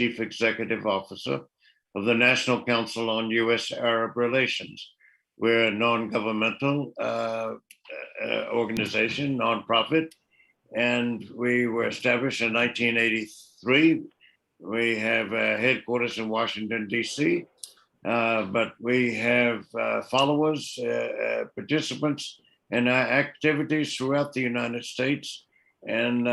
Chief Executive Officer of the National Council on U.S. Arab Relations. We're a non-governmental organization, nonprofit, and we were established in 1983. We have headquarters in Washington, D.C., but we have followers, participants in our activities throughout the United States, and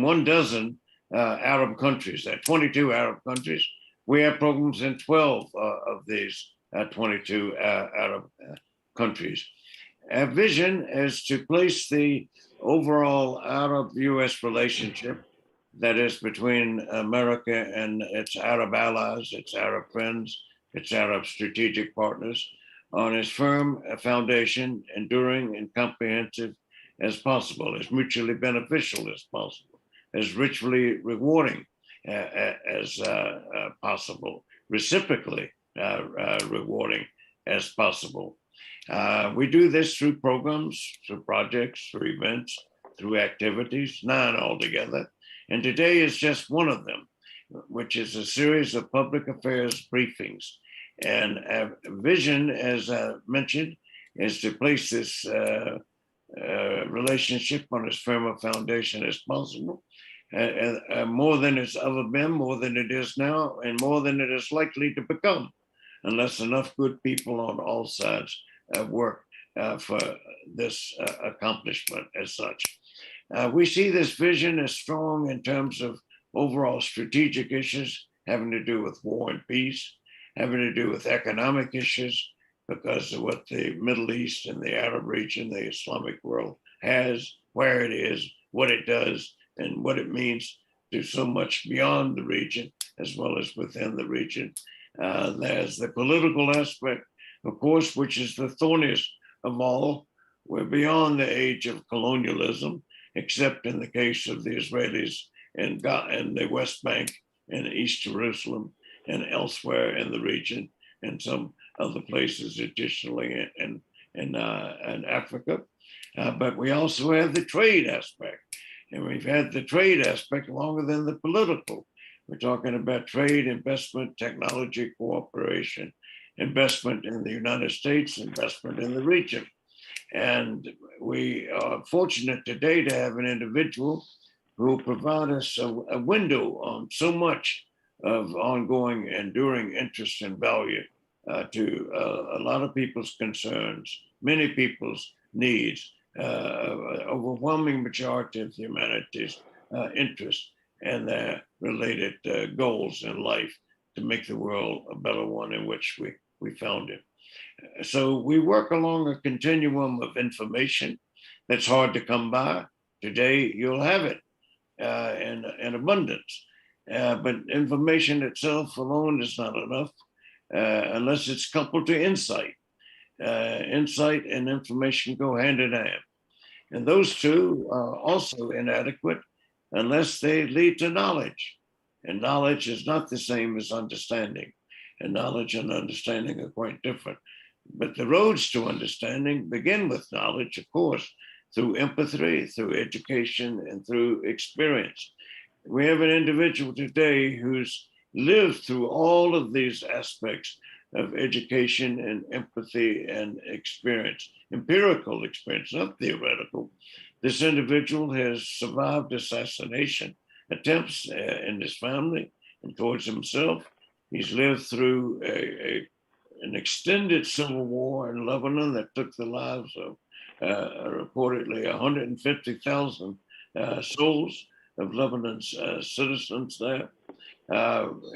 one dozen Arab countries. There are 22 Arab countries. We have programs in 12 of these 22 Arab countries. Our vision is to place the overall Arab-U.S. relationship, that is between America and its Arab allies, its Arab friends, its Arab strategic partners, on as firm a foundation, enduring and comprehensive as possible, as mutually beneficial as possible, as richly rewarding as possible, reciprocally rewarding as possible. We do this through programs, through projects, through events, through activities, 9 altogether. And today is just one of them, which is a series of public affairs briefings. And our vision, as I mentioned, is to place this relationship on as firm a foundation as possible, more than it's ever been, more than it is now, and more than it is likely to become, unless enough good people on all sides work for this accomplishment as such. We see this vision as strong in terms of overall strategic issues having to do with war and peace, having to do with economic issues, because of what the Middle East and the Arab region, the Islamic world has, where it is, what it does, and what it means to so much beyond the region, as well as within the region. There's the political aspect, of course, which is the thorniest of all. We're beyond the age of colonialism, except in the case of the Israelis and the West Bank and East Jerusalem and elsewhere in the region and some other places additionally in Africa. But we also have the trade aspect. And we've had the trade aspect longer than the political. We're talking about trade, investment, technology, cooperation, investment in the United States, investment in the region. And we are fortunate today to have an individual who will provide us a window on so much of ongoing, enduring interest and value to a lot of people's concerns, many people's needs, overwhelming majority of humanity's interest and their related goals in life to make the world a better one in which we found it. So we work along a continuum of information that's hard to come by. Today, you'll have it in abundance. But information itself alone is not enough unless it's coupled to insight. Insight and information go hand in hand. And those two are also inadequate unless they lead to knowledge. And knowledge is not the same as understanding. And knowledge and understanding are quite different. But the roads to understanding begin with knowledge, of course, through empathy, through education, and through experience. We have an individual today who's lived through all of these aspects of education and empathy and experience, empirical experience, not theoretical. This individual has survived assassination attempts in his family and towards himself. He's lived through an extended civil war in Lebanon that took the lives of reportedly 150,000 souls of Lebanon's citizens there.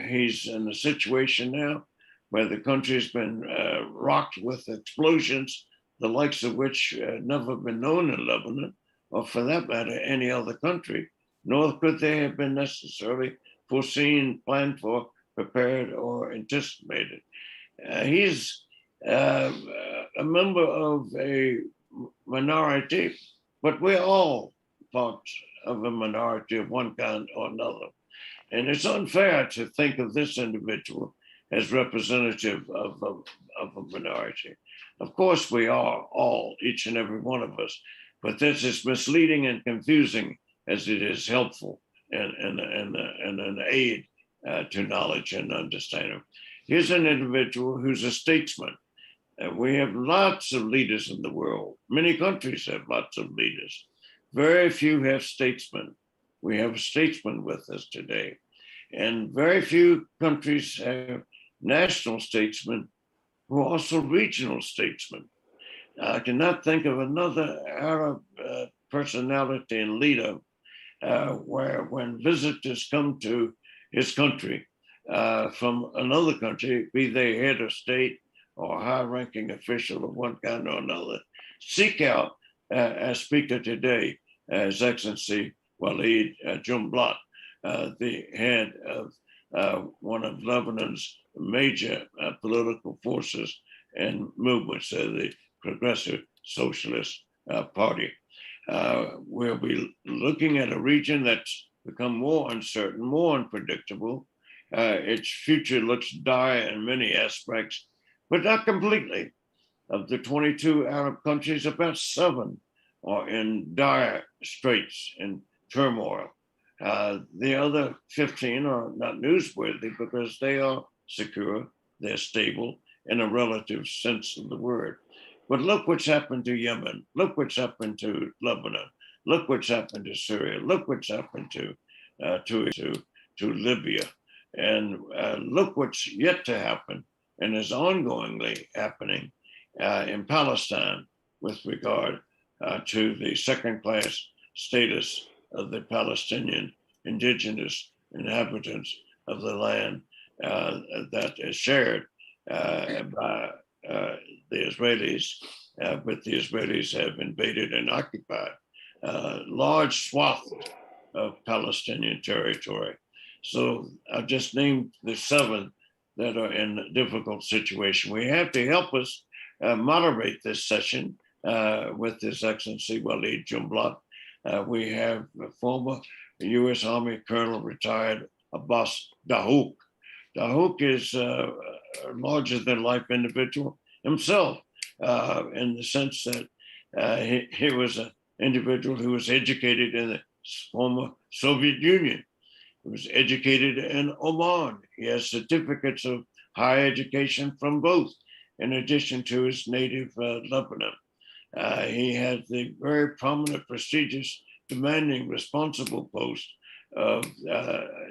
He's in a situation now where the country's been rocked with explosions, the likes of which never been known in Lebanon, or for that matter, any other country, nor could they have been necessarily foreseen, planned for, prepared, or anticipated. He's a member of a minority, but we're all parts of a minority of one kind or another. And it's unfair to think of this individual as representative of a minority. Of course, we are all, each and every one of us, but this is misleading and confusing as it is helpful and an aid to knowledge and understanding. Here's an individual who's a statesman. We have lots of leaders in the world. Many countries have lots of leaders. Very few have statesmen. We have a statesman with us today. And very few countries have national statesmen who are also regional statesmen. I cannot think of another Arab personality and leader where when visitors come to his country from another country, be they head of state or high-ranking official of one kind or another, seek out our speaker today, His Excellency Walid Joumblatt, the head of one of Lebanon's major political forces and movements, the Progressive Socialist Party. We'll be looking at a region that's become more uncertain, more unpredictable. Its future looks dire in many aspects, but not completely. Of the 22 Arab countries, about 7 are in dire straits and turmoil. The other 15 are not newsworthy because they are secure, they're stable in a relative sense of the word. But look what's happened to Yemen. Look what's happened to Lebanon. Look what's happened to Syria. Look what's happened to Libya. And look what's yet to happen and is ongoingly happening in Palestine with regard to the second-class status of the Palestinian indigenous inhabitants of the land that is shared by the Israelis, but the Israelis have invaded and occupied large swaths of Palestinian territory. So I've just named the 7 that are in a difficult situation. We have to help us moderate this session with His Excellency Walid Joumblatt. We have a former U.S. Army Colonel, retired Abbas Dahouk. Dahouk is a larger-than-life individual himself, in the sense that he was an individual who was educated in the former Soviet Union. He was educated in Oman. He has certificates of higher education from both, in addition to his native Lebanon. He had the very prominent, prestigious, demanding, responsible post of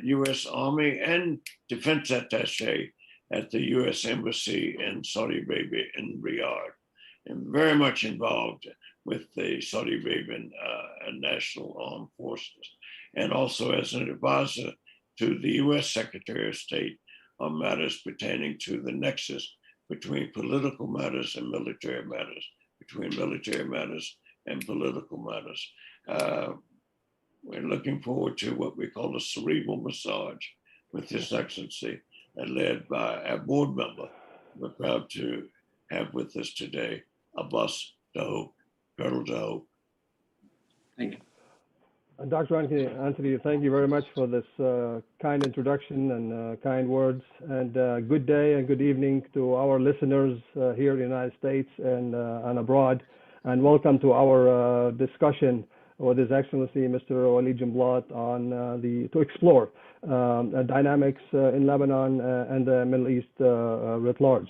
U.S. Army and Defense Attaché at the U.S. Embassy in Saudi Arabia in Riyadh, and very much involved with the Saudi Arabian National Armed Forces, and also as an advisor to the U.S. Secretary of State on matters pertaining to the nexus between political matters and military matters, between military matters and political matters. We're looking forward to what we call a cerebral massage with His Excellency, led by our board member. We're proud to have with us today Abbas Dahouk, Colonel Dahouk. Thank you. Dr. Anthony, thank you very much for this kind introduction and kind words. And good day and good evening to our listeners here in the United States and abroad. And welcome to our discussion with His Excellency Mr. Walid Joumblatt on to explore dynamics in Lebanon and the Middle East writ large.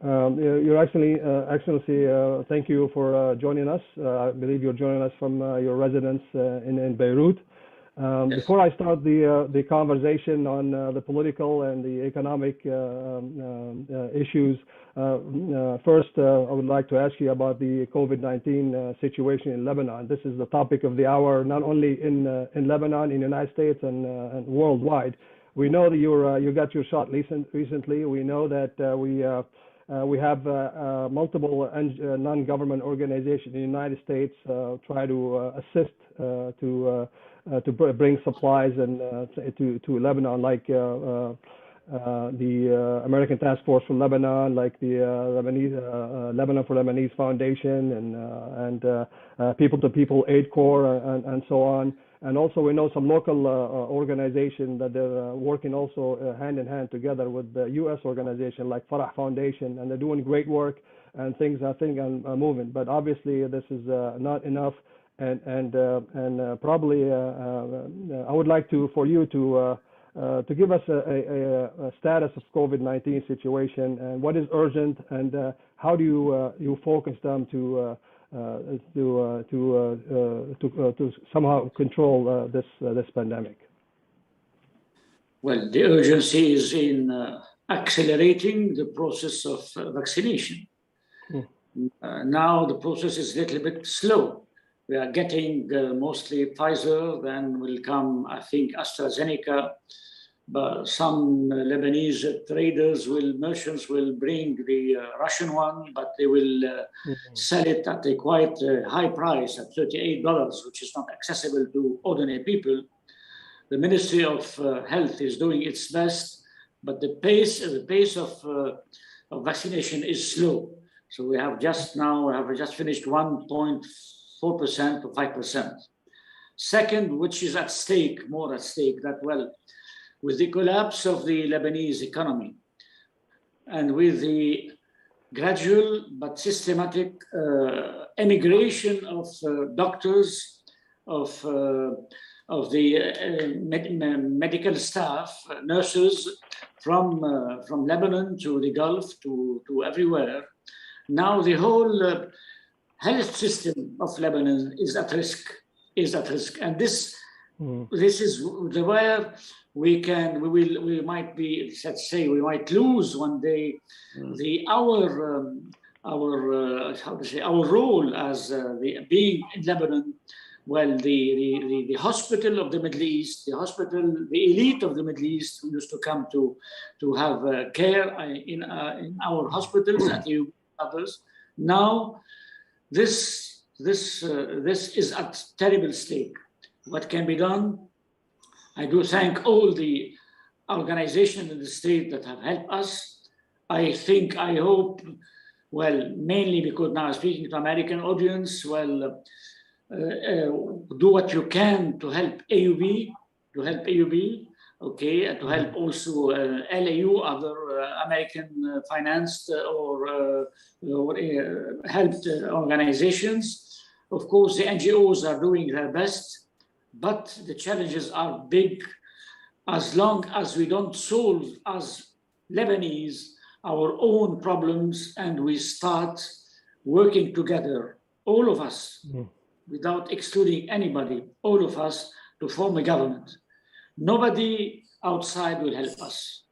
Your Excellency, thank you for joining us. I believe you're joining us from your residence in Beirut. Yes. Before I start the conversation on the political and the economic issues, first I would like to ask you about the COVID-19 situation in Lebanon. This is the topic of the hour, not only in Lebanon, in the United States, and worldwide. We know that you got your shot recently. We know that we have multiple non-government organizations in the United States try to assist to bring supplies and to Lebanon, like the American Task Force for Lebanon, like the Lebanon for Lebanese Foundation, and People to People Aid Corps, and so on. And also we know some local organizations that they're working also hand in hand together with the U.S. organization like Farah Foundation, and they're doing great work, and things I think are moving. But obviously this is not enough, and probably I would like for you to give us a status of COVID-19 situation and what is urgent, and how do you focus them to somehow control this pandemic? Well, the urgency is in accelerating the process of vaccination. Now the process is a little bit slow. We are getting mostly Pfizer, then will come, I think, AstraZeneca. But some Lebanese merchants will bring the Russian one, but they will sell it at a quite high price at $38, which is not accessible to ordinary people. The Ministry of Health is doing its best, but the pace of vaccination is slow. So we have just finished 1.4% to 5%. Second, which is more at stake, that with the collapse of the Lebanese economy and with the gradual but systematic emigration of doctors, of the medical staff, nurses from Lebanon to the Gulf to everywhere. Now the whole health system of Lebanon is at risk, and this is where we might lose one day our role as being in Lebanon. Well, the hospital of the Middle East, the elite of the Middle East who used to come to have care in our hospitals and others. Now, this is at terrible stake. What can be done? I do thank all the organizations in the state that have helped us. I hope, mainly because now I'm speaking to American audience, do what you can to help AUB, okay, and to help also LAU, other American financed or helped organizations. Of course, the NGOs are doing their best, but the challenges are big. As long as we don't solve as Lebanese our own problems and we start working together, all of us, without excluding anybody, all of us, to form a government. Nobody outside will help us.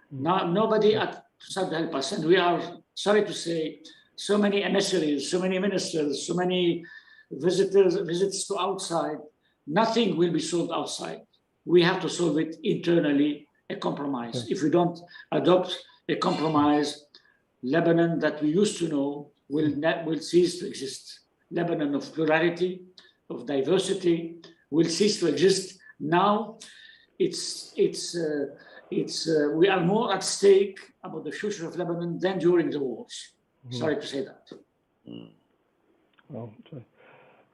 Nobody outside will help us. And we are, sorry to say, so many emissaries, so many ministers, so many visits to outside. Nothing will be solved outside. We have to solve it internally, a compromise. If we don't adopt a compromise, Lebanon that we used to know will cease to exist. Lebanon of plurality, of diversity, will cease to exist. Now, we are more at stake about the future of Lebanon than during the wars. Sorry to say that.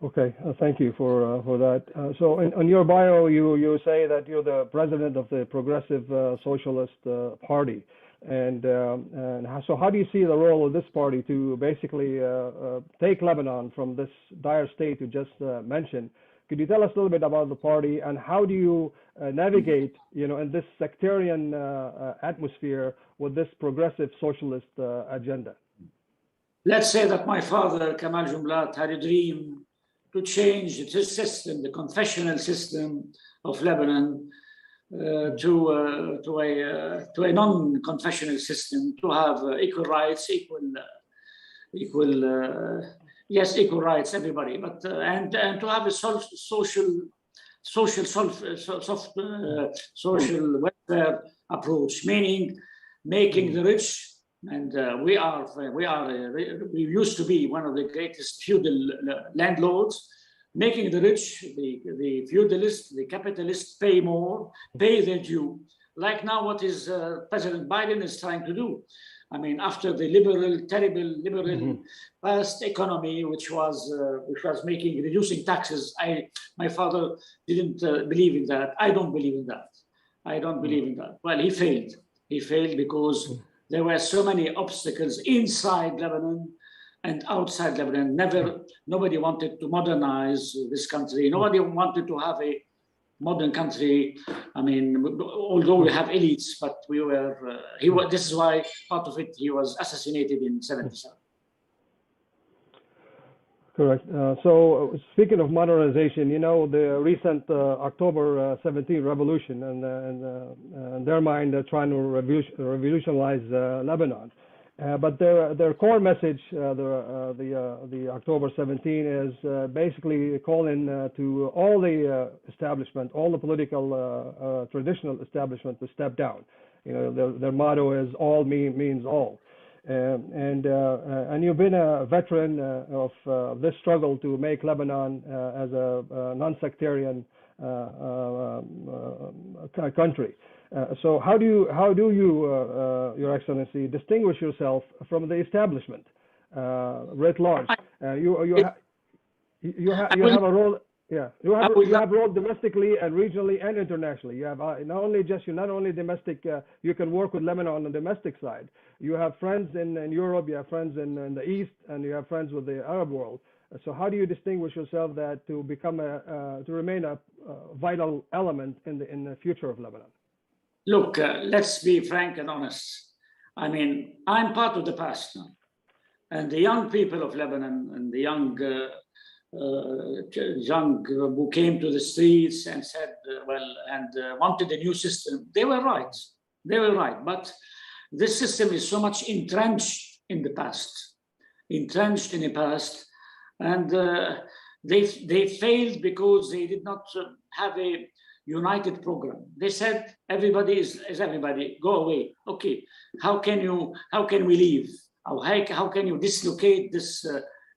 Okay, thank you for that. So on your bio, you say that you're the president of the Progressive Socialist Party. And so how do you see the role of this party to basically take Lebanon from this dire state you just mentioned? Could you tell us a little bit about the party, and how do you navigate, in this sectarian atmosphere with this progressive socialist agenda? Let's say that my father, Kamal Joumblatt, had a dream to change the system, the confessional system of Lebanon, to a non-confessional system, to have equal rights, equal rights, everybody, but and to have a social welfare approach, meaning making the rich, and we used to be one of the greatest feudal landlords, making the rich, the feudalists, the capitalists pay more, pay their due, like now what is President Biden is trying to do. I mean, after the terrible liberal past economy, which was reducing taxes, my father didn't believe in that. I don't believe in that. Well, he failed. He failed because there were so many obstacles inside Lebanon and outside Lebanon. Nobody wanted to modernize this country. Nobody wanted to have a modern country. I mean, although we have elites, but we were, this is why part of it, he was assassinated in 77. Correct. So speaking of modernization, you know, the recent October 17 revolution, and their mind, they're trying to revolutionize Lebanon. But their core message, the October 17, is basically calling to all the establishment, all the political traditional establishment, to step down. You know, their motto is "all means all." And you've been a veteran of this struggle to make Lebanon as a non-sectarian country. So how do you, Your Excellency, distinguish yourself from the establishment writ large? You have a role. Yeah, you have role domestically and regionally and internationally. You have not only domestic. You can work with Lebanon on the domestic side. You have friends in Europe. You have friends in the East, and you have friends with the Arab world. So how do you distinguish yourself that to become to remain a vital element in the future of Lebanon? Look, let's be frank and honest. I mean, I'm part of the past now, and the young people of Lebanon and the young who came to the streets and said, wanted a new system. They were right. They were right. But this system is so much entrenched in the past, and they failed because they did not have a united program. They said everybody is everybody. Go away. Okay. How can we leave? How can you dislocate this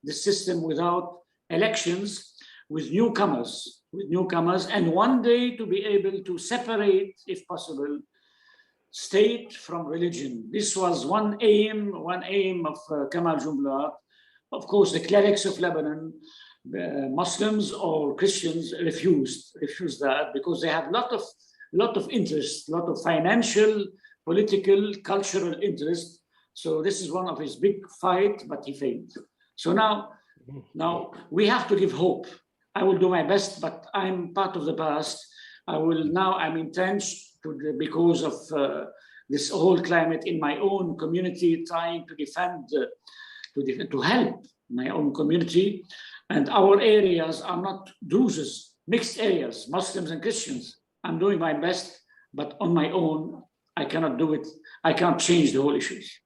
system without elections, with newcomers, and one day to be able to separate, if possible, state from religion. This was one aim of Kamal Joumblatt. Of course, the clerics of Lebanon, Muslims or Christians, refused that because they have a lot of interest, a lot of financial, political, cultural interest. So this is one of his big fight, but he failed. So now we have to give hope. I will do my best, but I'm part of the past. I'm entrenched because of this whole climate in my own community, trying to defend, to help my own community. And our areas are not Druses, mixed areas, Muslims and Christians. I'm doing my best, but on my own, I cannot do it. I can't change the whole issues.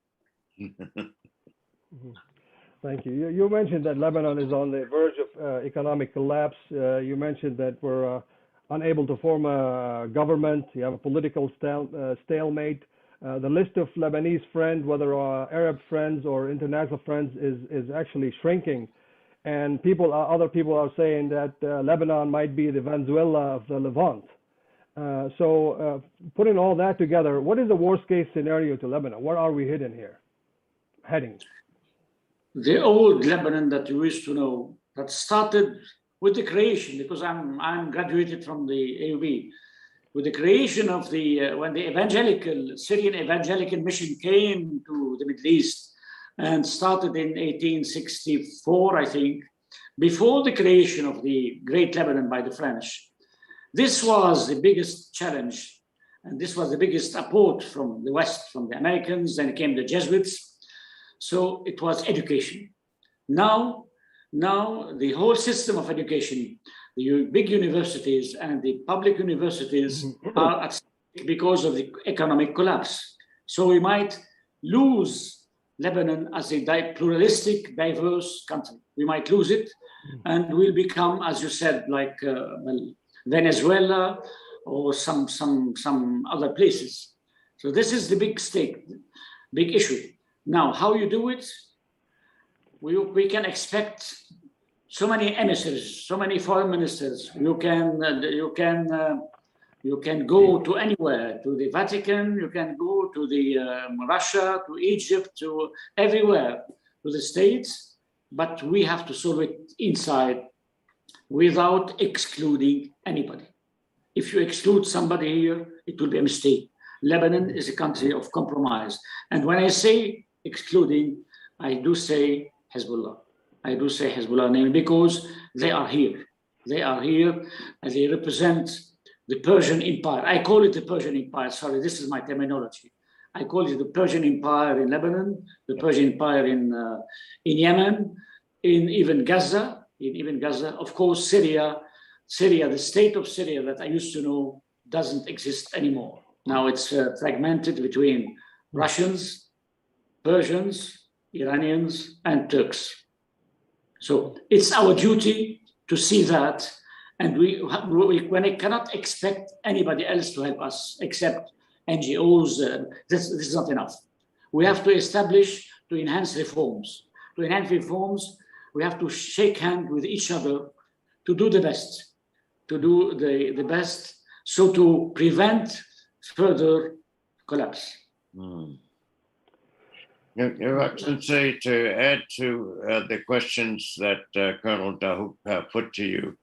Thank you. You mentioned that Lebanon is on the verge of economic collapse. You mentioned that we're unable to form a government. You have a political stalemate. The list of Lebanese friends, whether Arab friends or international friends, is actually shrinking. And other people are saying that Lebanon might be the Venezuela of the Levant. So putting all that together, what is the worst case scenario to Lebanon? Where are we heading? The old Lebanon that you used to know, that started with the creation, because I'm graduated from the AUB, with the creation of when the Syrian evangelical mission came to the Middle East and started in 1864, I think, before the creation of the Great Lebanon by the French. This was the biggest challenge, and this was the biggest support from the West, from the Americans, then came the Jesuits. So it was education. Now the whole system of education, the big universities and the public universities are at stake because of the economic collapse. So we might lose Lebanon as a pluralistic, diverse country. We might lose it, and we'll become, as you said, like Venezuela or some other places. So this is the big stake, big issue. Now, how you do it? We can expect so many emissaries, so many foreign ministers. You can go to anywhere, to the Vatican. You can go to the Russia, to Egypt, to everywhere, to the States. But we have to solve it inside, without excluding anybody. If you exclude somebody here, it will be a mistake. Lebanon is a country of compromise, and when I say excluding, I do say Hezbollah. I do say Hezbollah name because they are here. They are here and they represent the Persian Empire. I call it the Persian Empire. Sorry, this is my terminology. I call it the Persian Empire in Lebanon, the Persian Empire in Yemen, in even Gaza, Of course, Syria, the state of Syria that I used to know doesn't exist anymore. Now it's fragmented between Russians, Persians, Iranians, and Turks. So it's our duty to see that, and we cannot expect anybody else to help us except NGOs. This is not enough. We have to establish, to enhance reforms. To enhance reforms, we have to shake hands with each other to do the best, the best, so to prevent further collapse. Your Excellency, to add to the questions that Colonel Dahouk put to you,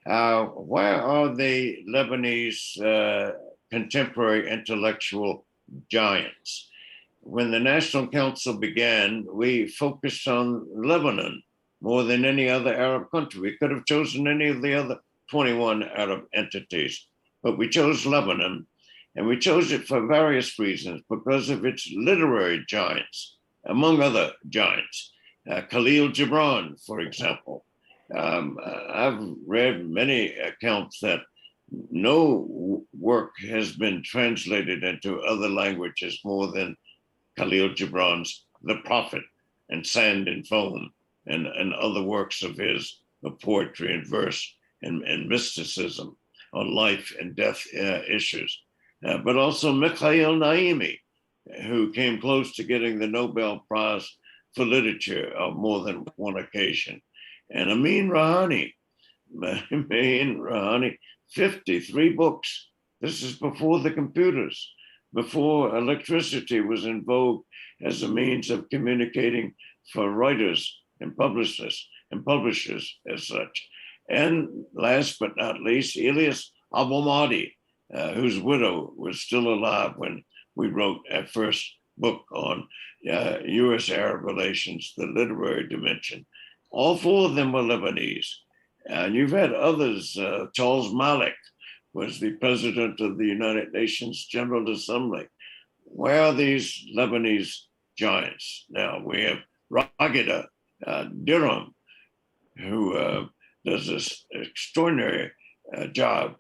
where are the Lebanese contemporary intellectual giants? When the National Council began, we focused on Lebanon more than any other Arab country. We could have chosen any of the other 21 Arab entities, but we chose Lebanon. And we chose it for various reasons, because of its literary giants, among other giants. Khalil Gibran, for example. I've read many accounts that no work has been translated into other languages more than Khalil Gibran's The Prophet and Sand and Foam and other works of his, of poetry and verse and mysticism on life and death issues. But also Mikhail Naimi, who came close to getting the Nobel Prize for Literature on more than one occasion. And Amin Rouhani, 53 books. This is before the computers, before electricity was in vogue as a means of communicating for writers and publishers as such. And last but not least, Ilyas Abou-Mahdi, whose widow was still alive when we wrote our first book on U.S. Arab Relations, the literary dimension. All four of them were Lebanese. And you've had others. Charles Malik was the president of the United Nations General Assembly. Where are these Lebanese giants? Now we have Raghida Dirham, who does this extraordinary job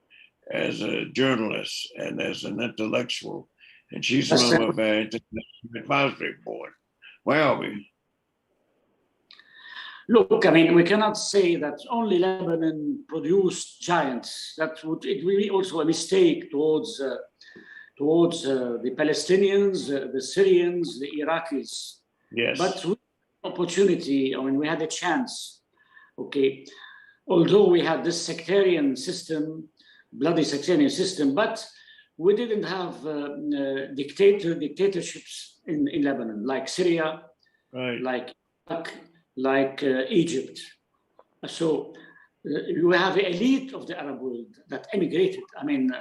as a journalist and as an intellectual, and she's a member of our International Advisory Board. Where are we? Look, I mean, we cannot say that only Lebanon produced giants. It would be also a mistake towards the Palestinians, the Syrians, the Iraqis. Yes. But we had opportunity. I mean, we had a chance. Okay, although we had this sectarian system, bloody sectarian system, but we didn't have dictatorships in Lebanon, like Syria, right, like Iraq, like Egypt. So you have the elite of the Arab world that emigrated. I mean,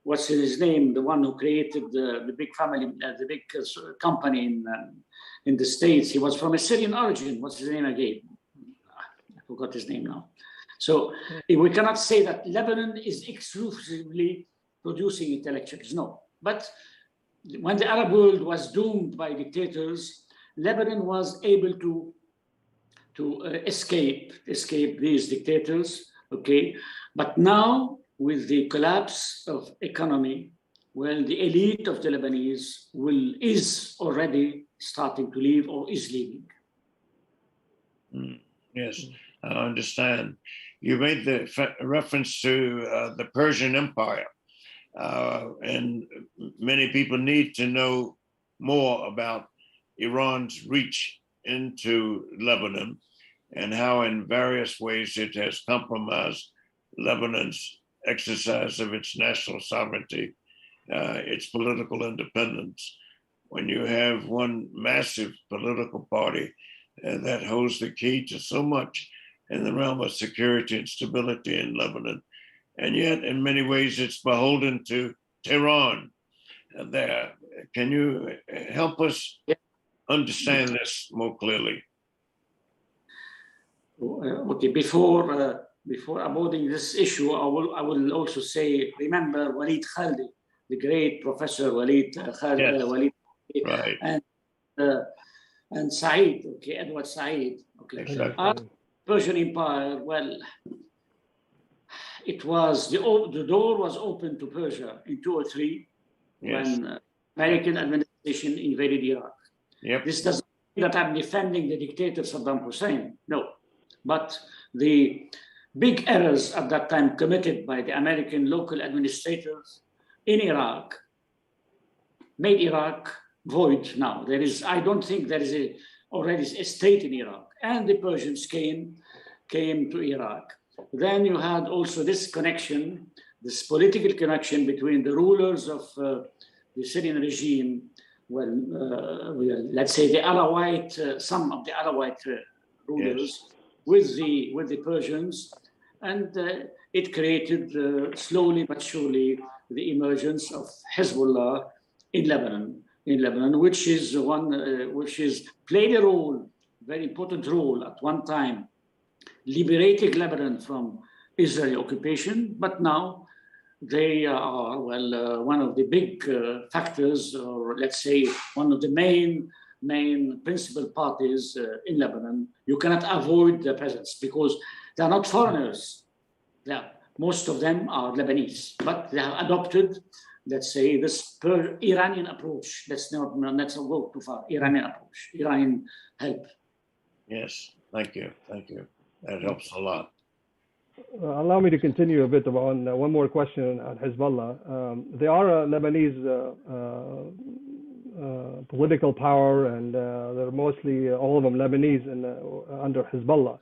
what's his name? The one who created the big family, the big company in the States. He was from a Syrian origin. What's his name again? I forgot his name now. So we cannot say that Lebanon is exclusively producing intellectuals, no. But when the Arab world was doomed by dictators, Lebanon was able to escape these dictators, okay? But now, with the collapse of economy, well, the elite of the Lebanese is already starting to leave or is leaving. Yes, I understand. You made the reference to the Persian Empire, and many people need to know more about Iran's reach into Lebanon and how in various ways it has compromised Lebanon's exercise of its national sovereignty, its political independence. When you have one massive political party that holds the key to so much in the realm of security and stability in Lebanon, and yet in many ways it's beholden to Tehran there. Can you help us understand this more clearly? Okay, before avoiding this issue, I will also say, remember Walid Khaldi, the great Professor Walid Khaldi, Yes. Walid, Right. and Said, okay, Edward Said, okay. Exactly. Persian Empire, well, it was the door was open to Persia in 2003 Yes. when American administration invaded Iraq. Yep. This doesn't mean that I'm defending the dictator Saddam Hussein, no. But the big errors at that time committed by the American local administrators in Iraq made Iraq void now. I don't think there is already a state in Iraq. And the Persians came to Iraq. Then you had also this connection, this political connection between the rulers of the Syrian regime, let's say the Alaouite, some of the Alaouite rulers, yes, with the Persians, and it created slowly but surely the emergence of Hezbollah in Lebanon, which is played a role, very important role at one time, liberating Lebanon from Israeli occupation, but now they are, one of the big factors, or let's say one of the main principal parties in Lebanon. You cannot avoid their presence because they are not foreigners. Most of them are Lebanese, but they have adopted, let's say, this Iranian approach. Let's not go too far. Iranian approach, Iranian help. Yes, thank you. That helps a lot. Allow me to continue a bit on one more question on Hezbollah. They are a Lebanese political power, and they're mostly all of them Lebanese under Hezbollah.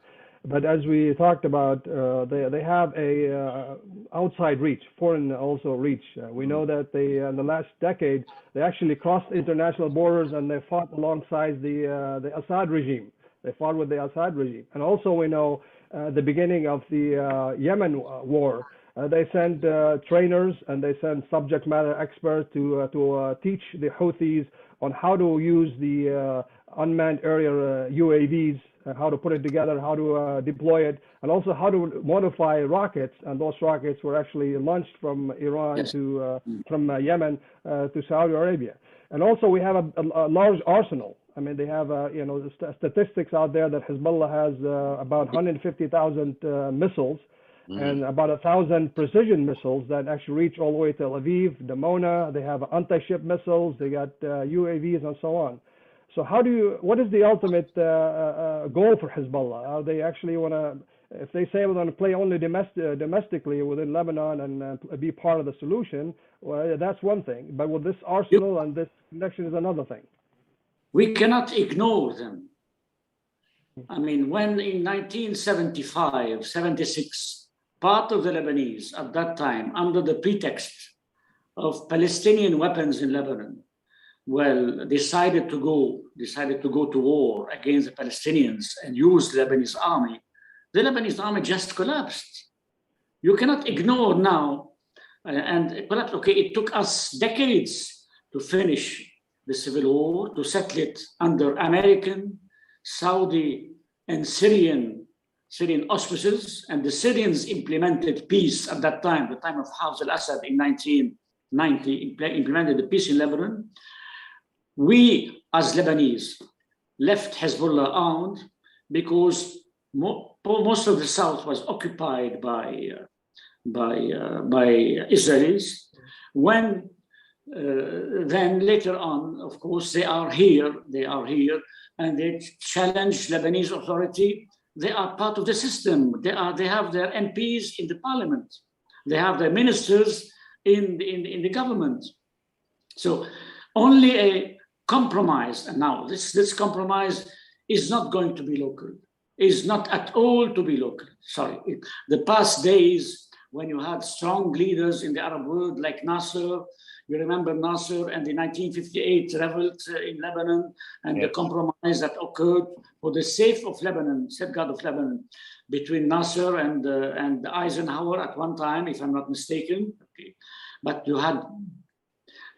But as we talked about, they have a outside reach, foreign also reach. We know that they, in the last decade, they actually crossed international borders and they fought alongside the Assad regime. They fought with the Assad regime. And also we know the beginning of the Yemen war, they sent trainers and they sent subject matter experts to teach the Houthis on how to use the unmanned aerial UAVs, how to put it together, how to deploy it, and also how to modify rockets. And those rockets were actually launched from Iran, yes, from Yemen to Saudi Arabia. And also we have a large arsenal. I mean, they have, statistics out there that Hezbollah has about 150,000 missiles, and about 1,000 precision missiles that actually reach all the way to Tel Aviv, Dimona. They have anti-ship missiles. They got UAVs and so on. So what is the ultimate goal for Hezbollah? Are they actually want to, if they say we're going to play only domestically within Lebanon and be part of the solution, well, that's one thing. But with this arsenal and this connection is another thing. We cannot ignore them. I mean, when in 1975, 76, part of the Lebanese at that time, under the pretext of Palestinian weapons in Lebanon, decided to go to war against the Palestinians and use the Lebanese army, the Lebanese army just collapsed. You cannot ignore now, and it collapsed. Okay, it took us decades to finish the civil war, to settle it under American, Saudi, and Syrian auspices, and the Syrians implemented peace at that time, the time of Hafez al-Assad in 1990, implemented the peace in Lebanon. We, as Lebanese, left Hezbollah armed because most of the south was occupied by Israelis. When then later on, of course, they are here, and they challenge Lebanese authority. They are part of the system. They have their MPs in the parliament. They have their ministers in the government. So only a compromise, and now this compromise is not going to be local, is not at all to be local. Sorry, the past days when you had strong leaders in the Arab world like Nasser, you remember Nasser and the 1958 revolt in Lebanon and the compromise that occurred for the safeguard of Lebanon between Nasser and Eisenhower at one time, if I'm not mistaken. Okay. But you had,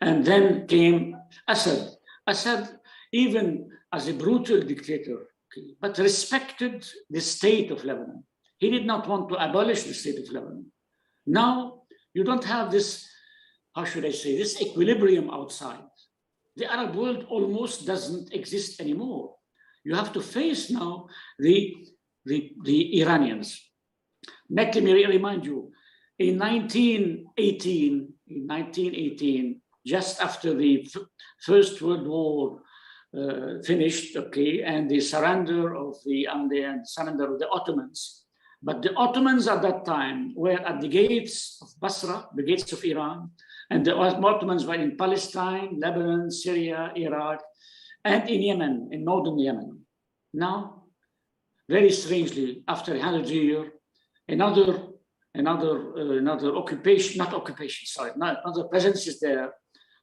and then came Assad. Assad, even as a brutal dictator, okay, but respected the state of Lebanon. He did not want to abolish the state of Lebanon. Now, you don't have this, how should I say, this equilibrium outside. The Arab world almost doesn't exist anymore. You have to face now the Iranians. Let me remind you, in 1918, just after the First World War finished, okay, and the surrender of the Ottomans. But the Ottomans at that time were at the gates of Basra, the gates of Iran, and the Ottomans were in Palestine, Lebanon, Syria, Iraq, and in Yemen, in northern Yemen. Now, very strangely, after 100 years, another presence is there,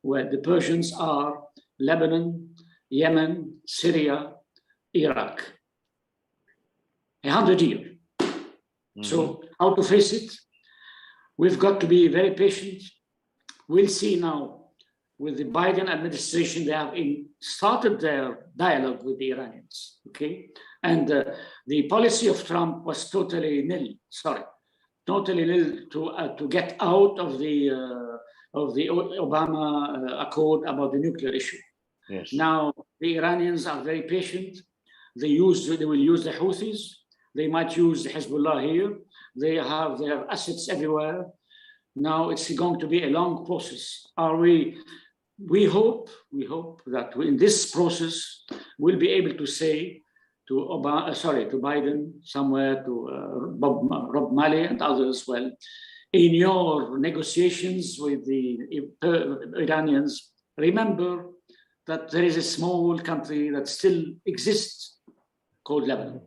where the Persians are Lebanon, Yemen, Syria, Iraq. 100 years. So how to face it? We've got to be very patient. We'll see now with the Biden administration, they have started their dialogue with the Iranians, okay? And the policy of Trump was totally nil to get out of the Obama Accord about the nuclear issue. Yes. Now, the Iranians are very patient. They will use the Houthis. They might use the Hezbollah here. They have their assets everywhere. Now it's going to be a long process. We hope that in this process, we'll be able to say to Biden, somewhere to Rob Malley and others as well, in your negotiations with the Iranians, remember that there is a small country that still exists called Lebanon.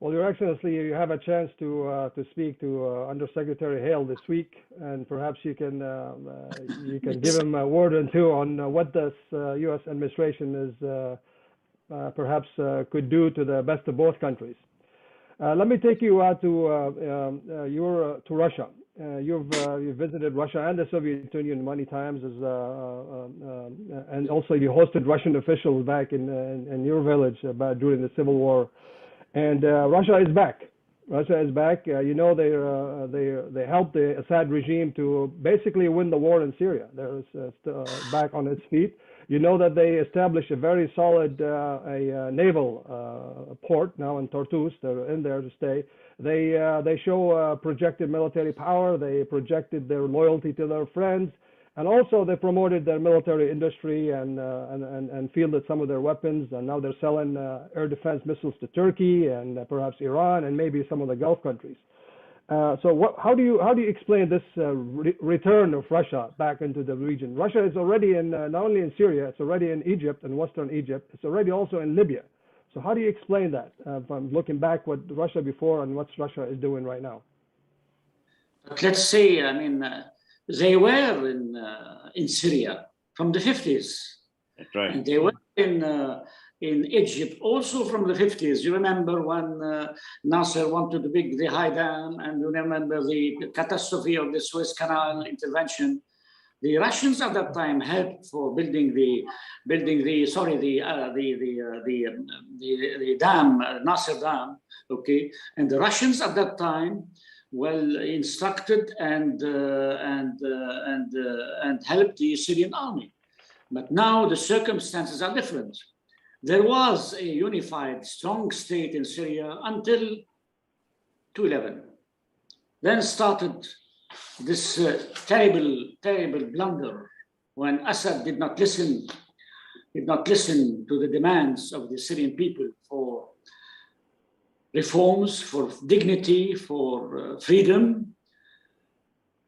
Well, Your Excellency, you have a chance to speak to Undersecretary Hale this week, and perhaps you can give him a word or two on what this U.S. administration is perhaps could do to the best of both countries. Let me take you out to Russia. You've visited Russia and the Soviet Union many times, and also you hosted Russian officials back in your village during the Civil War. And Russia is back. Russia is back. You know, they helped the Assad regime to basically win the war in Syria. They're back on its feet. You know that they established a very solid naval port now in Tartus. They're in there to stay. They show projected military power. They projected their loyalty to their friends. And also they promoted their military industry and fielded some of their weapons. And now they're selling air defense missiles to Turkey and perhaps Iran and maybe some of the Gulf countries. How do you explain this return of Russia back into the region? Russia is already in not only in Syria, it's already in Egypt and Western Egypt. It's already also in Libya. So how do you explain that? From looking back, what Russia before and what Russia is doing right now? Let's say, I mean, they were in Syria from the 50s. That's right. And they were in Egypt also from the 50s. You remember when Nasser wanted to build the high dam, and you remember the catastrophe of the Suez Canal intervention. The Russians at that time helped for building the dam, Nasser Dam, okay? And the Russians at that time well instructed and helped the Syrian army. But now the circumstances are different. There was a unified, strong state in Syria until 2011. Then started this terrible blunder when Assad did not listen to the demands of the Syrian people for reforms, for dignity, for freedom.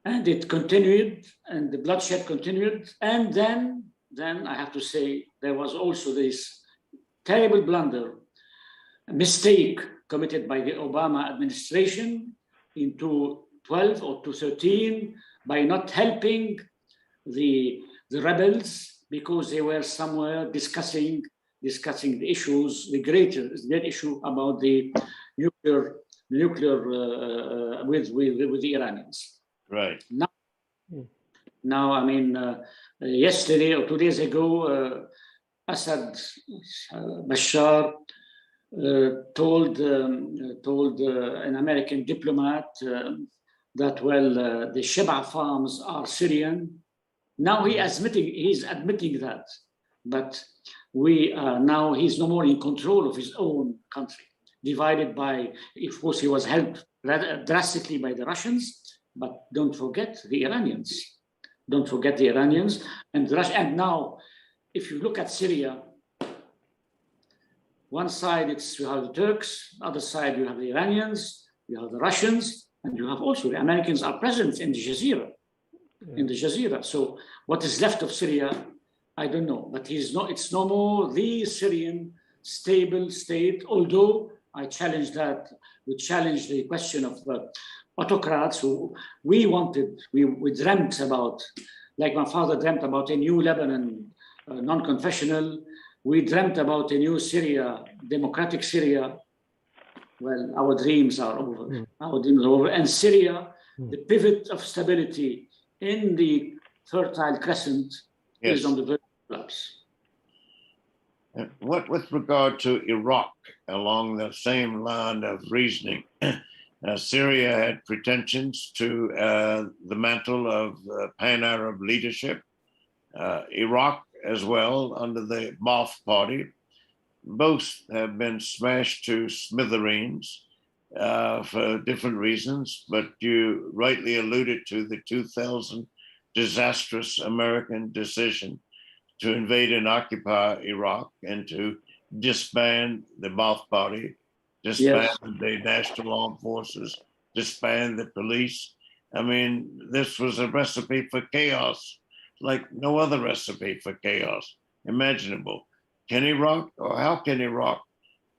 And it continued, and the bloodshed continued. And then I have to say, there was also this terrible blunder, a mistake committed by the Obama administration in 2012 or 2013 by not helping the rebels because they were somewhere discussing the issues, the great issue about the nuclear with the Iranians. Right. Now, I mean, yesterday or 2 days ago, Assad, Bashar, told an American diplomat that, well, the Sheba farms are Syrian. Now he's admitting that, but now he's no more in control of his own country, divided by, of course, he was helped rather drastically by the Russians, but don't forget the Iranians. Don't forget the Iranians and Russia. And now, if you look at Syria, one side you have the Turks, other side you have the Iranians, you have the Russians, and you have also the Americans are present in the Jazeera. Yeah. In the Jazeera. So what is left of Syria, I don't know. But it's no more the Syrian stable state, although I challenge that. We challenge the question of autocrats who we dreamt about, like my father dreamt about a new Lebanon, non-confessional. We dreamt about a new Syria, democratic Syria. Well, our dreams are over. Our dreams are over. And Syria, the pivot of stability in the Fertile Crescent, is on the verge of collapse. What with regard to Iraq, along the same line of reasoning? Syria had pretensions to the mantle of pan-Arab leadership. Iraq as well, under the Ba'ath Party. Both have been smashed to smithereens for different reasons, but you rightly alluded to the 2000 disastrous American decision to invade and occupy Iraq and to disband the Ba'ath Party, disband the National Armed Forces, disband the police. I mean, this was a recipe for chaos, like no other recipe for chaos imaginable. Can Iraq, or how can Iraq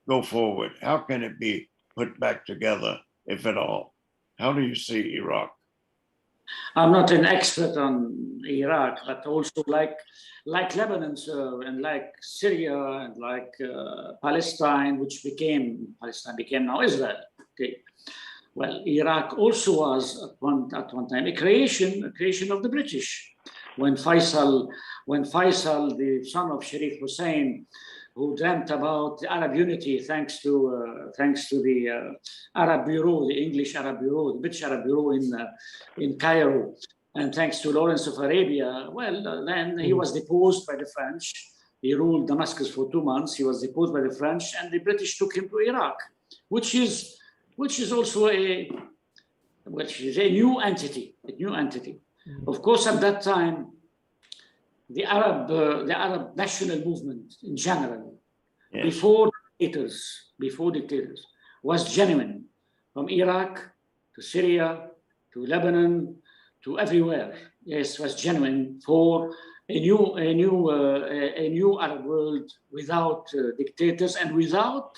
go forward? How can it be put back together, if at all? How do you see Iraq? I'm not an expert on Iraq, but also like Lebanon, sir, and like Syria, and like Palestine, Palestine became now Israel. Okay. Well, Iraq also was at one time a creation of the British. When Faisal, the son of Sharif Hussein, who dreamt about the Arab unity thanks to the Arab Bureau, the English Arab Bureau, the British Arab Bureau in Cairo, and thanks to Lawrence of Arabia, well, then he was deposed by the French. He ruled Damascus for 2 months. He was deposed by the French, and the British took him to Iraq, which is also a new entity. Of course, at that time, the Arab national movement in general, before dictators, was genuine, from Iraq to Syria to Lebanon to everywhere. Yes, was genuine for a new Arab world without dictators and without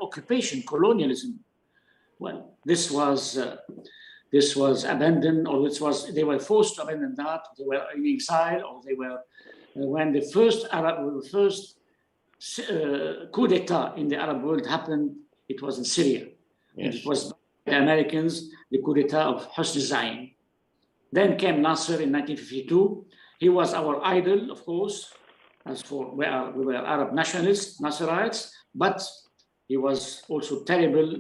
occupation, colonialism. Well, this was abandoned, or they were forced to abandon that. They were in exile, or they were when the first coup d'etat in the Arab world happened. It was in Syria, and it was the Americans, the coup d'etat of Hosni Zaim. Then came Nasser in 1952. He was our idol, of course. As for we were Arab nationalists, Nasserites, but he was also terrible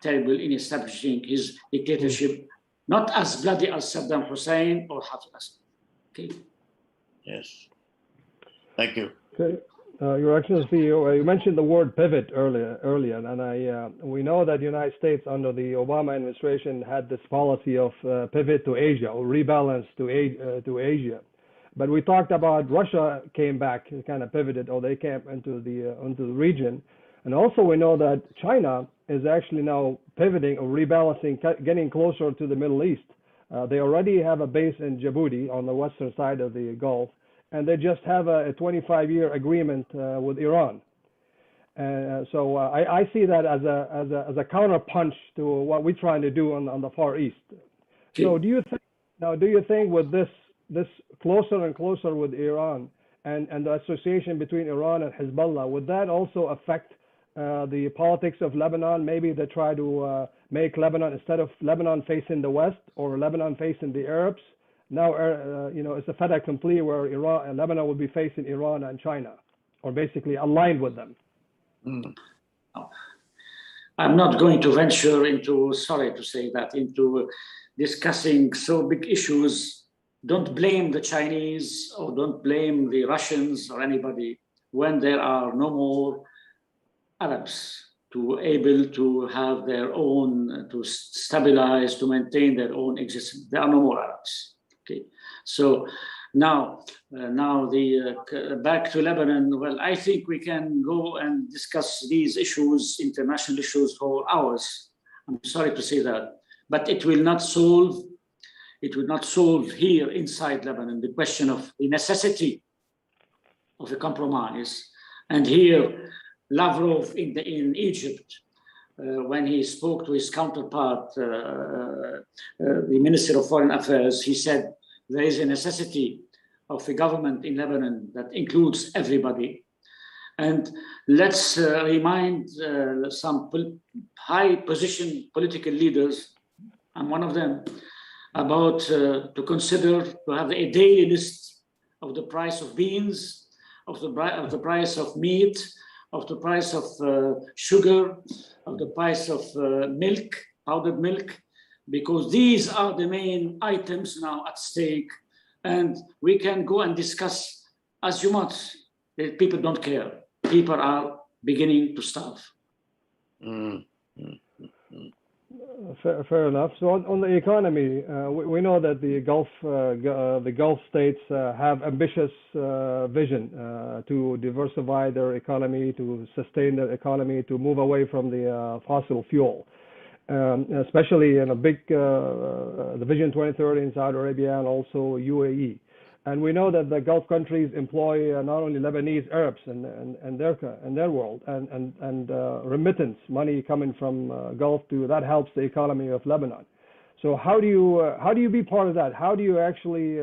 in establishing his dictatorship, not as bloody as Saddam Hussein or Hafez Assad. Okay. Yes. Thank you. Okay. Your Excellency, you mentioned the word pivot earlier, and we know that the United States under the Obama administration had this policy of pivot to Asia, or rebalance to Asia. But we talked about Russia came back, kind of pivoted, or they came into the region. And also we know that China is actually now pivoting or rebalancing, getting closer to the Middle East. They already have a base in Djibouti on the western side of the Gulf, and they just have a 25-year agreement with Iran. So I see that as a counterpunch to what we're trying to do on the Far East. Okay. So do you think with this closer and closer with Iran and the association between Iran and Hezbollah, would that also affect the politics of Lebanon? Maybe they try to make Lebanon, instead of Lebanon facing the West or Lebanon facing the Arabs, now, it's a fait accompli where Lebanon will be facing Iran and China, or basically aligned with them. Mm. I'm not going to venture into, sorry to say that, into discussing so big issues. Don't blame the Chinese or don't blame the Russians or anybody when there are no more Arabs to able to have their own, to stabilize, to maintain their own existence. There are no more Arabs. Okay, so now back to Lebanon. Well, I think we can go and discuss these issues, international issues, for hours. I'm sorry to say that, but it will not solve. It will not solve here inside Lebanon the question of the necessity of a compromise. And here, Lavrov in Egypt, when he spoke to his counterpart, the Minister of Foreign Affairs, he said there is a necessity of a government in Lebanon that includes everybody. And let's remind some high position political leaders, I'm one of them, about to consider to have a daily list of the price of beans, of the price of meat, of the price of sugar, of the price of milk, powdered milk, because these are the main items now at stake. And we can go and discuss as you must. People don't care. People are beginning to starve. Mm. Fair enough. So on the economy, we know that the Gulf states have ambitious vision to diversify their economy, to sustain their economy, to move away from the fossil fuel. Especially in a big the Vision 2030 in Saudi Arabia and also UAE. And we know that the Gulf countries employ not only Lebanese Arabs and their world, and remittance money coming from Gulf to that helps the economy of Lebanon. So how do you be part of that? How do you actually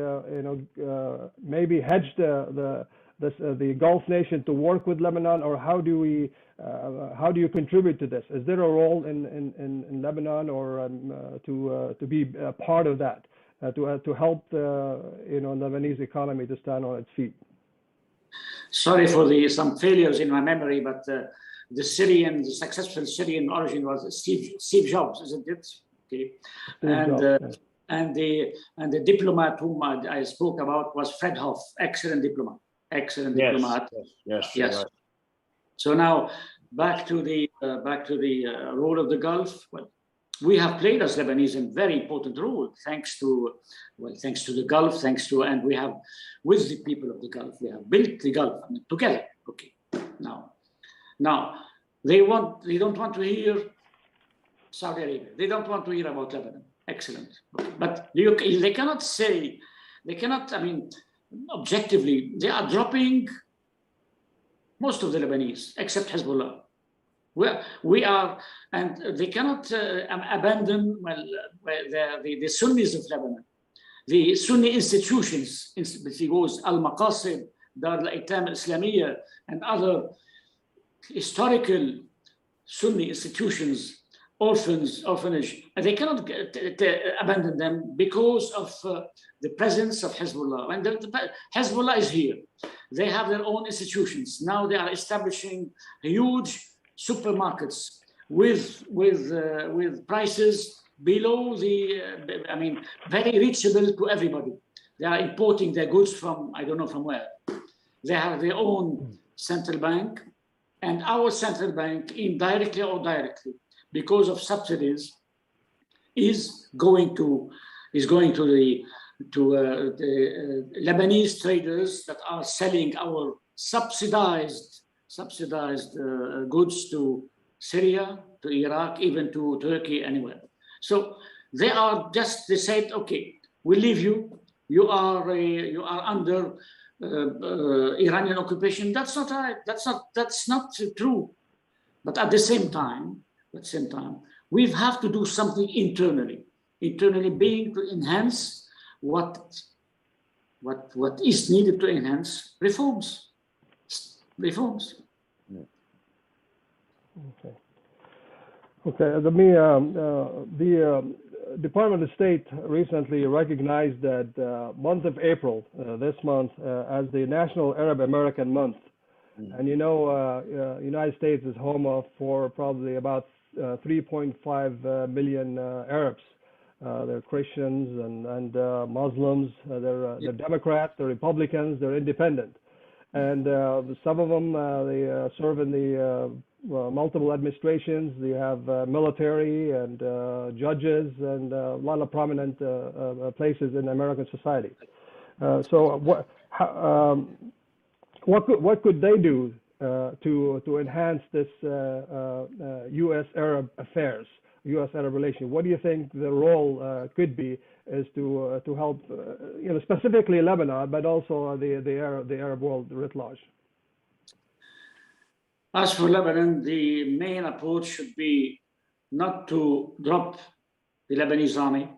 maybe hedge the Gulf nation to work with Lebanon, or how do you contribute to this? Is there a role in Lebanon or to be a part of that? To help Lebanese economy to stand on its feet. Sorry for some failures in my memory, but the successful Syrian origin was Steve Jobs, isn't it? Okay, and the diplomat whom I spoke about was Fred Hoff, excellent diplomat, diplomat. Yes. Right. So now back to the role of the Gulf. Well, we have played as Lebanese a very important role, thanks to the Gulf, and we have, with the people of the Gulf, we have built the Gulf together. Okay, now they don't want to hear Saudi Arabia. They don't want to hear about Lebanon. Excellent, okay. But they cannot say, objectively, they are dropping most of the Lebanese, except Hezbollah. We are, and they cannot abandon the Sunnis of Lebanon, the Sunni institutions, Al-Maqasid, Dar al-Aitam al-Islamiyya, and other historical Sunni institutions, orphanage, and they cannot abandon them because of the presence of Hezbollah. And Hezbollah is here. They have their own institutions. Now they are establishing huge supermarkets with prices below very reachable to everybody. They are importing their goods from, I don't know from where. They have their own central bank, and our central bank, indirectly or directly, because of subsidies, is going to the Lebanese traders that are selling our subsidized goods to Syria, to Iraq, even to Turkey, anywhere. So they said, okay, we'll leave you. You are under Iranian occupation. That's not right. That's not true. But at the same time, we have to do something internally being to enhance what is needed to enhance reforms. Okay. Let me Department of State recently recognized that month of April, this month, as the National Arab American Month. And you know, United States is home for probably about 3.5 million Arabs. They're Christians and Muslims. They're Democrats, they're Republicans, they're independent, and some of them they serve in the multiple administrations. They have military and judges and a lot of prominent places in American society. So what could they do to enhance this U.S. Arab affairs, U.S. Arab Relations? What do you think the role could be, is to help, specifically Lebanon, but also the Arab world writ large? As for Lebanon, the main approach should be not to drop the Lebanese army.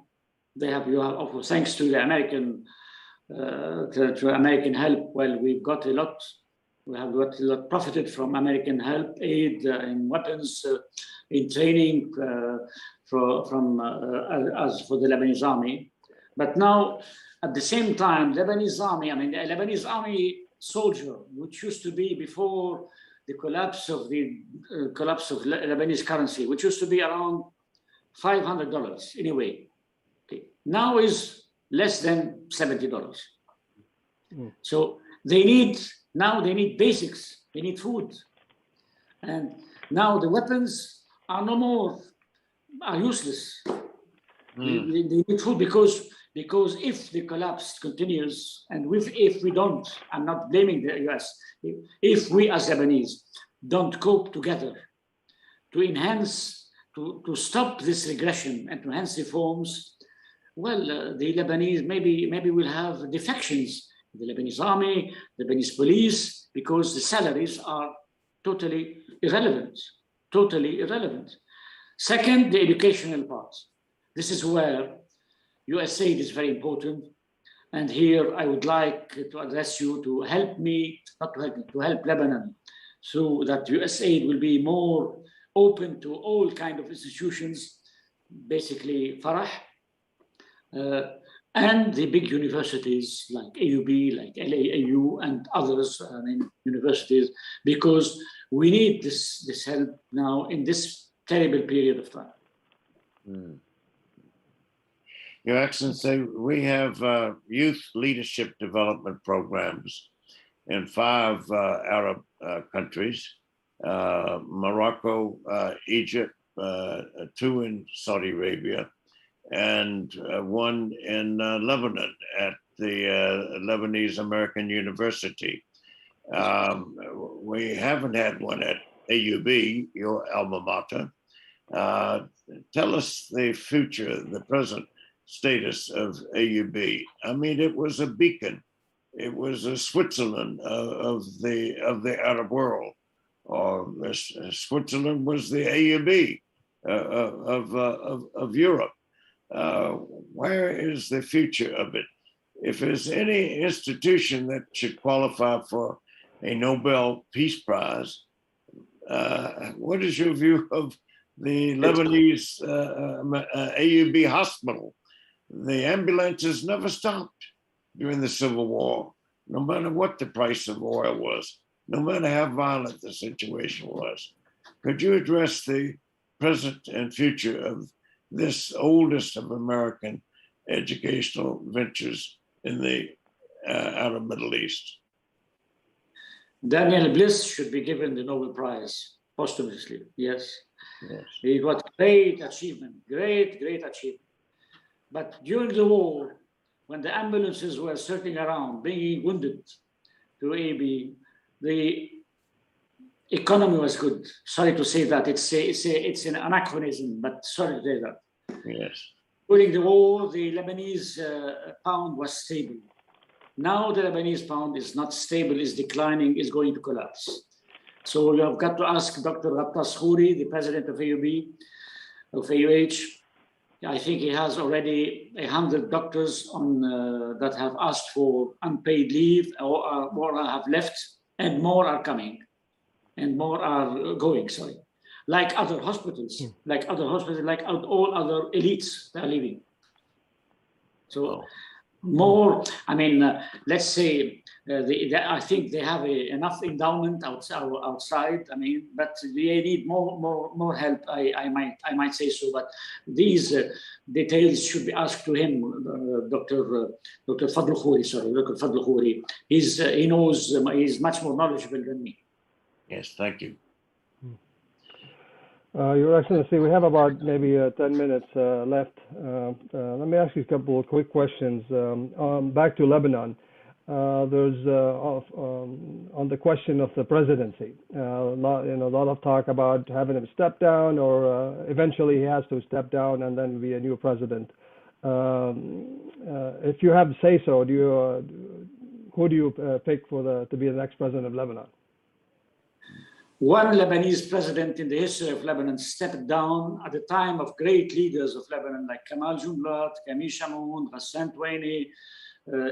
Thanks to the American American help. Well, we've got a lot. We have got a lot profited from American help, aid in weapons, in training as for the Lebanese army. But now, at the same time, Lebanese army, the Lebanese army soldier, which used to be before the collapse of Lebanese currency, which used to be around $500 anyway, okay, now is less than $70. So they need basics. They need food, and now the weapons are no more, are useless. They need food because if the collapse continues, and if we don't, I'm not blaming the US, if we as Lebanese don't cope together to stop this regression and to enhance reforms, well, the Lebanese maybe will have defections, the Lebanese army, the Lebanese police, because the salaries are totally irrelevant. Second, the educational part. This is where US aid is very important. And here I would like to address you to help me, to help Lebanon, so that US aid will be more open to all kinds of institutions, basically Farah, and the big universities like AUB, like LAAU, and others, universities, because we need this help now in this terrible period of time. Your Excellency, we have youth leadership development programs in 5 Arab countries, Morocco, Egypt, 2 in Saudi Arabia, and 1 in Lebanon at the Lebanese American University. We haven't had one at AUB, your alma mater. Tell us the future, the present status of AUB. It was a beacon. It was a Switzerland of the Arab world. Or Switzerland was the AUB of Europe. Where is the future of it? If there's any institution that should qualify for a Nobel Peace Prize, what is your view of the Lebanese AUB hospital? The ambulances never stopped during the Civil War, no matter what the price of oil was, no matter how violent the situation was. Could you address the present and future of this oldest of American educational ventures in the Arab Middle East? Daniel Bliss should be given the Nobel Prize posthumously, yes. He got great achievement. But during the war, when the ambulances were circling around, bringing wounded to AB, the economy was good. Sorry to say that, it's an anachronism, but sorry to say that. Yes. During the war, the Lebanese pound was stable. Now the Lebanese pound is not stable, is declining, is going to collapse. So you have got to ask Dr. Ghattas Khouri, the president of AUB, of AUH. I think he has already 100 doctors that have asked for unpaid leave or have left, and more are coming, and more are going, sorry. like other hospitals, like all other elites that are leaving. So more, I mean, let's say, I think they have enough endowment outside. I mean, but they need more help. I might say so. But these details should be asked to him, Dr. Fadl Khouri. Sorry, Dr. Fadl Khouri. He knows. He's much more knowledgeable than me. Yes, thank you. Your Excellency, we have about maybe 10 minutes left. Let me ask you a couple of quick questions. Back to Lebanon. There's on the question of the presidency, a lot of talk about having him step down, or eventually he has to step down and then be a new president. If you have say so, who do you pick to be the next president of Lebanon? One Lebanese president in the history of Lebanon stepped down at the time of great leaders of Lebanon like Walid Joumblatt, Camille Chamoun, Ghassan Touaini.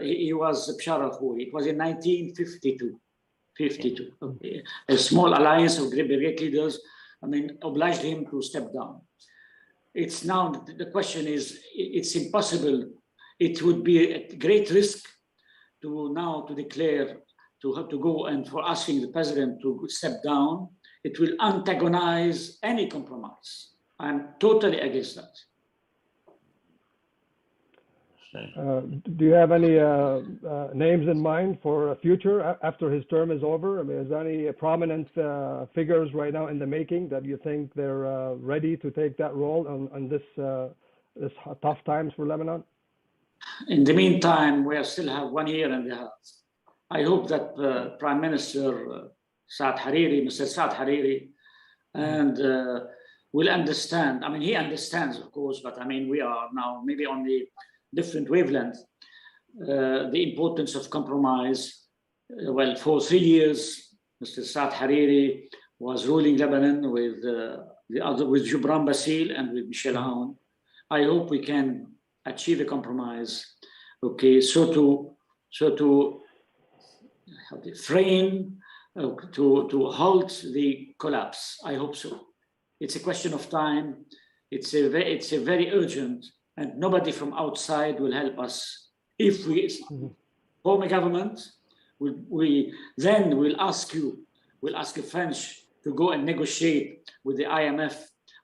He was Bishara Khouri. It was in 1952. A small alliance of great leaders, I mean, obliged him to step down. It's now, the question is, it's impossible. It would be a great risk to declare, to have to go and for asking the president to step down. It will antagonize any compromise. I'm totally against that. Do you have any names in mind for a future after his term is over? I mean, is there any prominent figures right now in the making that you think they're ready to take that role on this tough times for Lebanon? In the meantime, we still have 1 year and a half. I hope that Prime Minister Mr. Saad Hariri, and will understand. I mean, he understands, of course, but I mean, we are now maybe on the different wavelength, the importance of compromise. Well, for 3 years, Mr. Saad Hariri was ruling Lebanon with with Gibran Bassil and with Michel Aoun. I hope we can achieve a compromise. Okay, so to frame, to halt the collapse. I hope so. It's a question of time. It's a very urgent, and nobody from outside will help us. If we form a government, then we'll ask the French to go and negotiate with the IMF,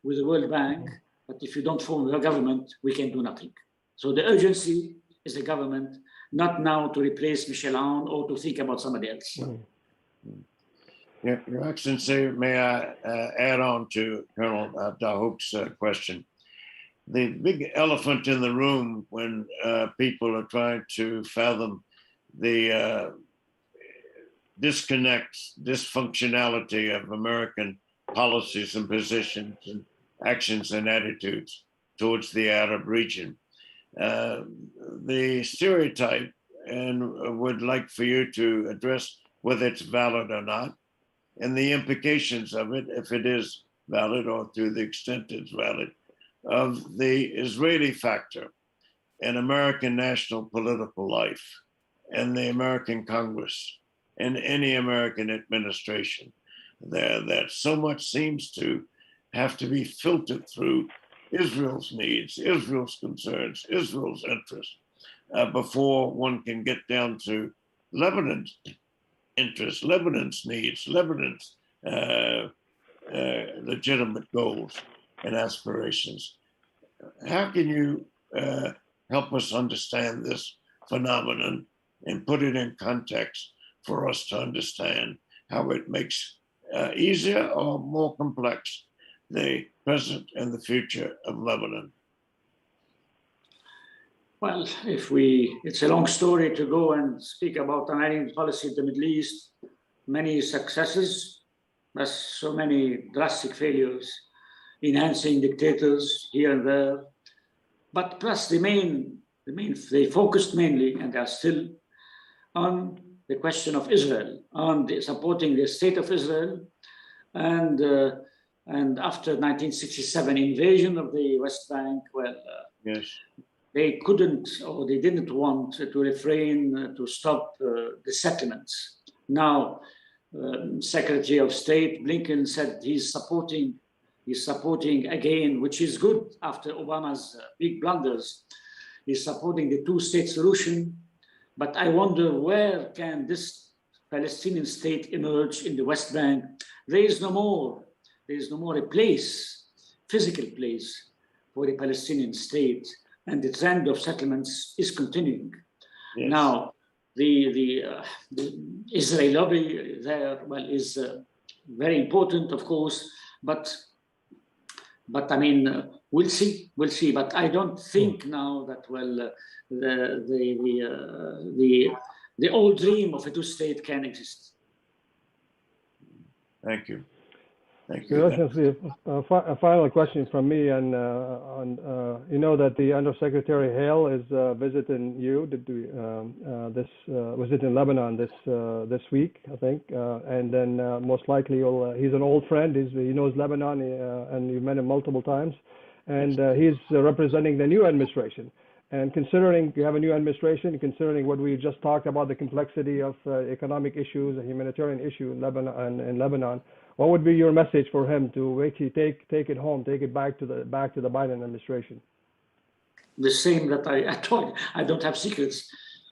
with the World Bank. But if you don't form a government, we can do nothing. So the urgency is the government, not now to replace Michel Aoun or to think about somebody else. Yeah, Your Excellency, may I add on to Colonel Dahouk's question? The big elephant in the room when people are trying to fathom the dysfunctionality of American policies and positions and actions and attitudes towards the Arab region. The stereotype, and would like for you to address whether it's valid or not, and the implications of it, if it is valid or to the extent it's valid, of the Israeli factor in American national political life and the American Congress and any American administration there, that so much seems to have to be filtered through Israel's needs, Israel's concerns, Israel's interests, before one can get down to Lebanon's interests, Lebanon's needs, Lebanon's legitimate goals and aspirations. How can you help us understand this phenomenon and put it in context for us to understand how it makes easier or more complex the present and the future of Lebanon? Well, it's a long story to go and speak about American policy in the Middle East. Many successes, but so many drastic failures, enhancing dictators here and there. But plus they focused mainly, and they are still, on the question of Israel, on supporting the state of Israel, and after 1967 invasion of the West Bank, Yes. They couldn't, or they didn't want to refrain to stop the settlements. Now, Secretary of State Blinken said he's supporting He's supporting again, which is good after Obama's big blunders. He's supporting the two-state solution. But I wonder, where can this Palestinian state emerge in the West Bank? There is no more a place, physical place for the Palestinian state, and the trend of settlements is continuing. Yes. Now, the Israeli lobby there, well, is very important, of course, but I mean, we'll see. But I don't think now that, well, the old dream of a two-state can exist. Thank you. Thank Your you. Excellency, a final question from me, and you know that the Undersecretary Hale is visiting you. Was it in Lebanon this week, I think, and then most likely he's an old friend. He knows Lebanon, and you met him multiple times, and he's representing the new administration. And considering you have a new administration, considering what we just talked about, the complexity of economic issues, a humanitarian issue in Lebanon, what would be your message for him to actually take it home, take it back to the Biden administration? The same that I told. I don't have secrets.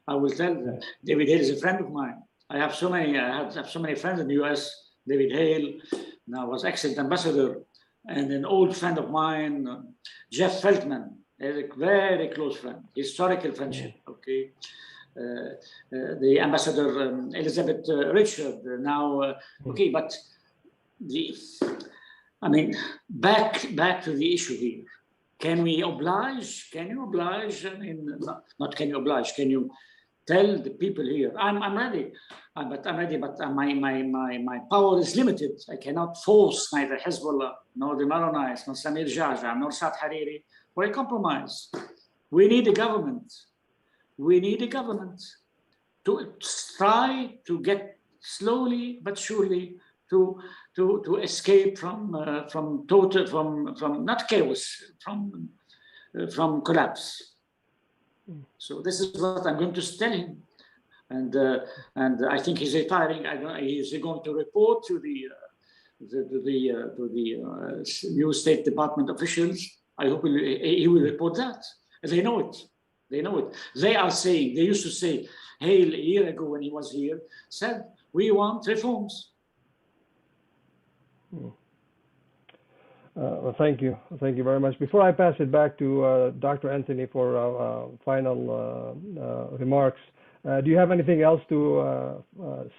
I will tell. David Hale is a friend of mine. I have so many friends in the U.S. David Hale, now was excellent ambassador, and an old friend of mine, Jeff Feltman, a very close friend, historical friendship. Okay, the ambassador Elizabeth Richard now. Okay, but back to the issue here. Can you oblige? I mean, not can you oblige? Can you tell the people here? I'm ready. But my power is limited. I cannot force neither Hezbollah nor the Maronites nor Samir Jaja nor Saad Hariri for a compromise. We need a government. To try to get slowly but surely to escape from not chaos, from collapse. So this is what I'm going to tell him, and I think he's retiring. He's going to report to the new State Department officials. I hope he will report that. They know it. They are saying. They used to say, Hale, a year ago when he was here, said we want reforms. Well, thank you very much. Before I pass it back to Dr. Anthony for final remarks, do you have anything else to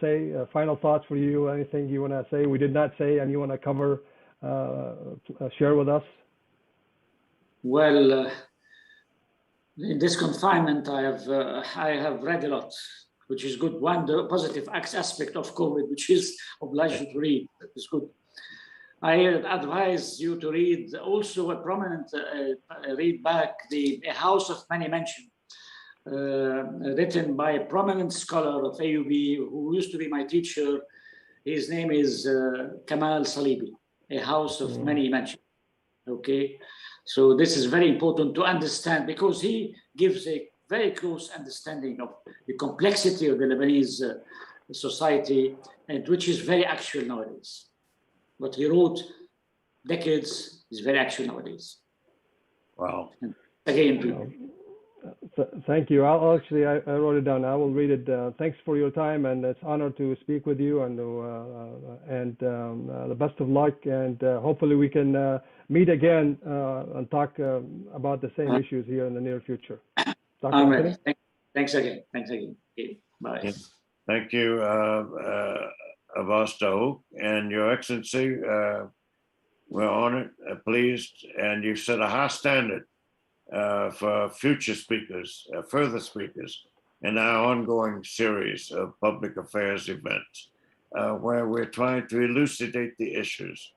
say? Final thoughts for you? Anything you want to say we did not say and you want to cover? Share with us. Well, in this confinement, I have read a lot, which is good. One, the positive aspect of COVID, which is obliged you to read. That is good. I advise you to read also a prominent, read back A House of Many Mentions, written by a prominent scholar of AUB who used to be my teacher. His name is Kamal Salibi, A House of Many Mentions. Okay, so this is very important to understand because he gives a very close understanding of the complexity of the Lebanese society, and which is very actual nowadays. What he wrote decades is very actual nowadays. Wow. And again, thank you. I wrote it down. I will read it. Thanks for your time, and it's an honor to speak with you. And the best of luck. And hopefully we can meet again and talk about the same issues here in the near future. I'm ready. Thanks again. Okay. Bye. Yes. Thank you, Avasto, and Your Excellency. We're honored, pleased, and you've set a high standard for future speakers, further speakers, in our ongoing series of public affairs events, where we're trying to elucidate the issues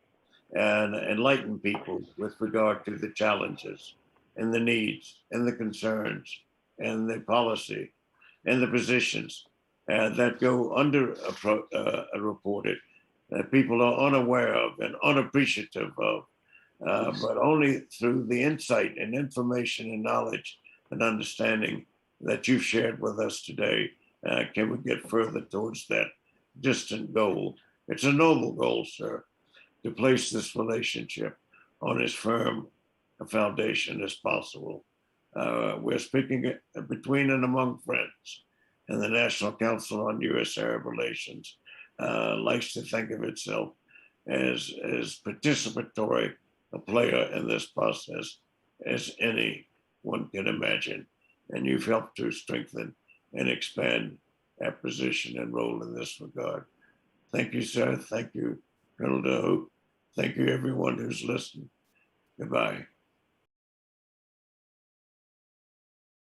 and enlighten people with regard to the challenges and the needs and the concerns and the policy and the positions that go underreported, that people are unaware of and unappreciative of. But only through the insight and information and knowledge and understanding that you've shared with us today can we get further towards that distant goal. It's a noble goal, sir, to place this relationship on as firm a foundation as possible. We're speaking between and among friends, and the National Council on U.S. Arab Relations likes to think of itself as participatory a player in this process as anyone can imagine. And you've helped to strengthen and expand our position and role in this regard. Thank you, sir. Thank you, Colonel DeHoop. Thank you, everyone who's listened. Goodbye.